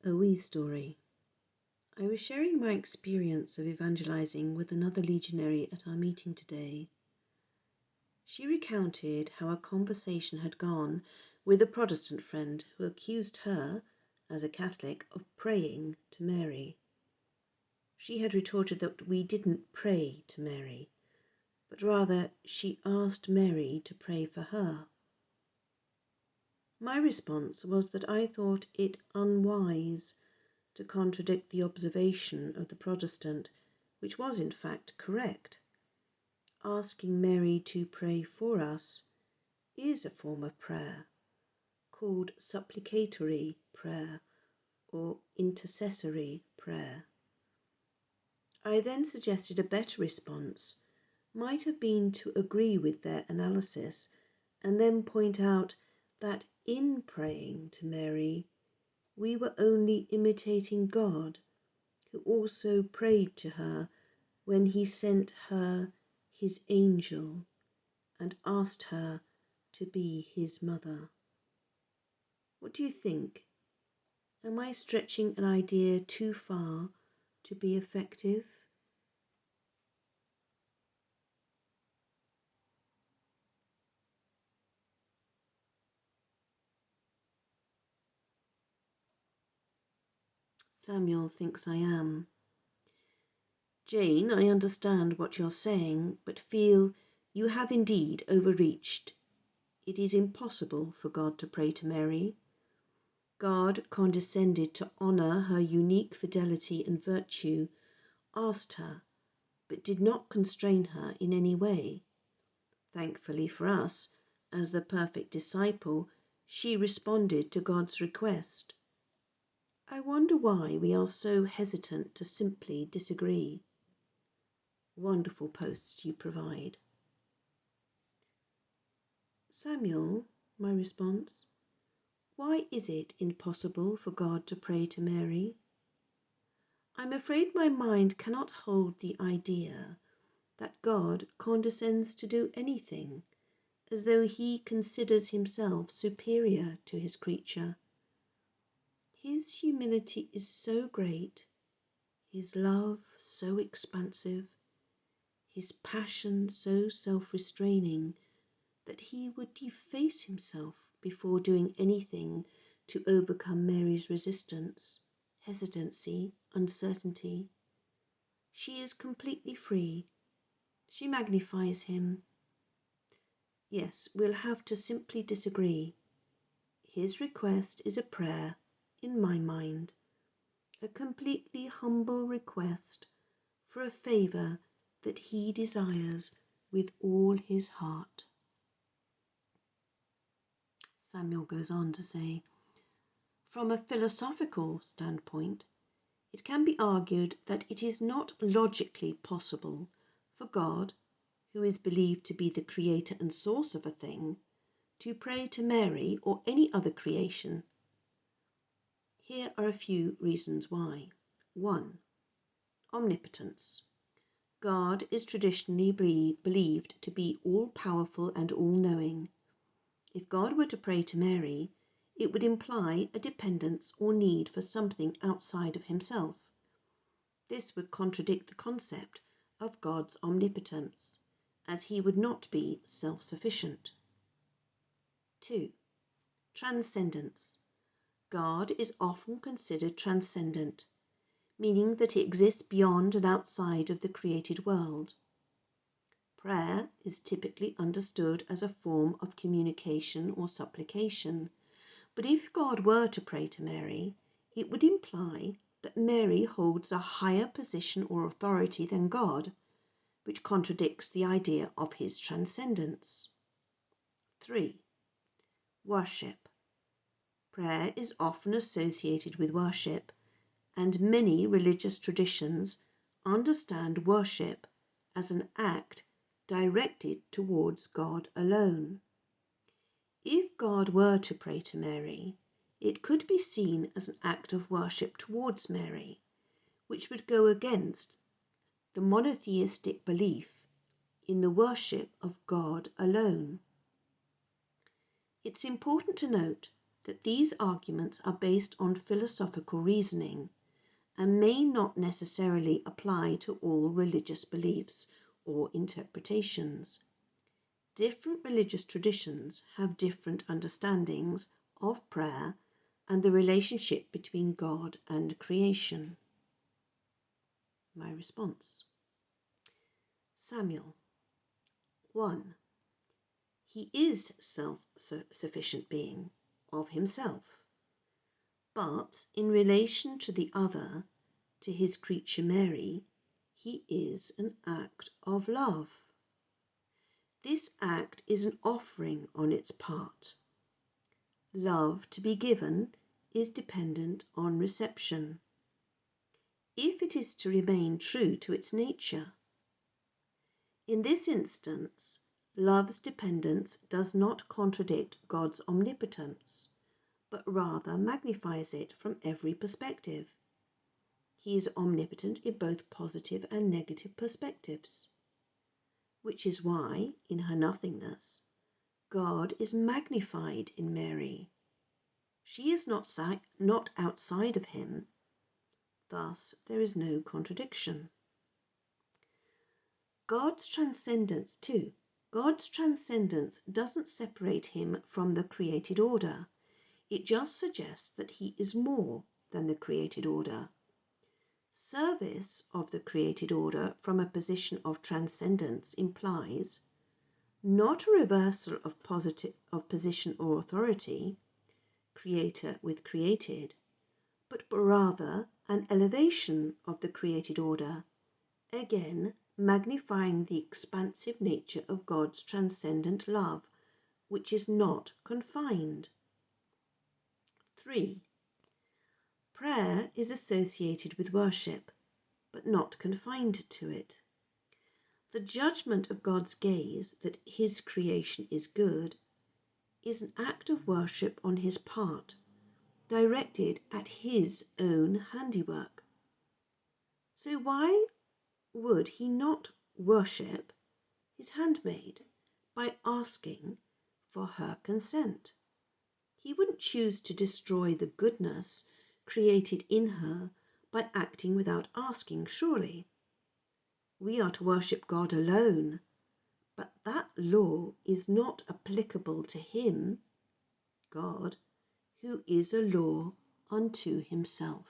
A wee story. I was sharing my experience of evangelizing with another legionary at our meeting today. She recounted how a conversation had gone with a Protestant friend who accused her, as a Catholic, of praying to Mary. She had retorted that we didn't pray to Mary, but rather she asked Mary to pray for her. My response was that I thought it unwise to contradict the observation of the Protestant, which was in fact correct. Asking Mary to pray for us is a form of prayer, called supplicatory prayer or intercessory prayer. I then suggested a better response might have been to agree with their analysis and then point out that in praying to Mary, we were only imitating God, who also prayed to her when he sent her his angel and asked her to be his mother. What do you think? Am I stretching an idea too far to be effective? Samuel thinks I am. Jane, I understand what you're saying, but feel you have indeed overreached. It is impossible for God to pray to Mary. God condescended to honour her unique fidelity and virtue, asked her, but did not constrain her in any way. Thankfully for us, as the perfect disciple, she responded to God's request. I wonder why we are so hesitant to simply disagree. Wonderful posts you provide. Samuel, my response, why is it impossible for God to pray to Mary? I'm afraid my mind cannot hold the idea that God condescends to do anything, as though he considers himself superior to his creature. His humility is so great, his love so expansive, his passion so self-restraining, that he would deface himself before doing anything to overcome Mary's resistance, hesitancy, uncertainty. She is completely free. She magnifies him. Yes, we'll have to simply disagree. His request is a prayer, in my mind, a completely humble request for a favour that he desires with all his heart. Samuel goes on to say, from a philosophical standpoint, it can be argued that it is not logically possible for God, who is believed to be the creator and source of a thing, to pray to Mary or any other creation. Here are a few reasons why. 1. Omnipotence. God is traditionally believed to be all-powerful and all-knowing. If God were to pray to Mary, it would imply a dependence or need for something outside of himself. This would contradict the concept of God's omnipotence, as he would not be self-sufficient. 2. Transcendence. God is often considered transcendent, meaning that he exists beyond and outside of the created world. Prayer is typically understood as a form of communication or supplication, but if God were to pray to Mary, it would imply that Mary holds a higher position or authority than God, which contradicts the idea of his transcendence. 3. Worship. Prayer is often associated with worship, and many religious traditions understand worship as an act directed towards God alone. If God were to pray to Mary, it could be seen as an act of worship towards Mary, which would go against the monotheistic belief in the worship of God alone. It's important to note that these arguments are based on philosophical reasoning and may not necessarily apply to all religious beliefs or interpretations. Different religious traditions have different understandings of prayer and the relationship between God and creation. My response. Samuel. 1. He is self-sufficient being of himself, but in relation to the other, to his creature Mary, he is an act of love. This act is an offering on its part. Love to be given is dependent on reception, if it is to remain true to its nature. In this instance, love's dependence does not contradict God's omnipotence, but rather magnifies it from every perspective. He is omnipotent in both positive and negative perspectives, which is why, in her nothingness, God is magnified in Mary. She is not outside of him, thus there is no contradiction. God's transcendence too. God's transcendence doesn't separate him from the created order. It just suggests that he is more than the created order. Service of the created order from a position of transcendence implies not a reversal of position or authority, creator with created, but rather an elevation of the created order, again magnifying the expansive nature of God's transcendent love, which is not confined. 3. Prayer is associated with worship, but not confined to it. The judgment of God's gaze that his creation is good is an act of worship on his part, directed at his own handiwork. So why would he not worship his handmaid by asking for her consent? He wouldn't choose to destroy the goodness created in her by acting without asking, surely. We are to worship God alone, but that law is not applicable to him, God, who is a law unto himself.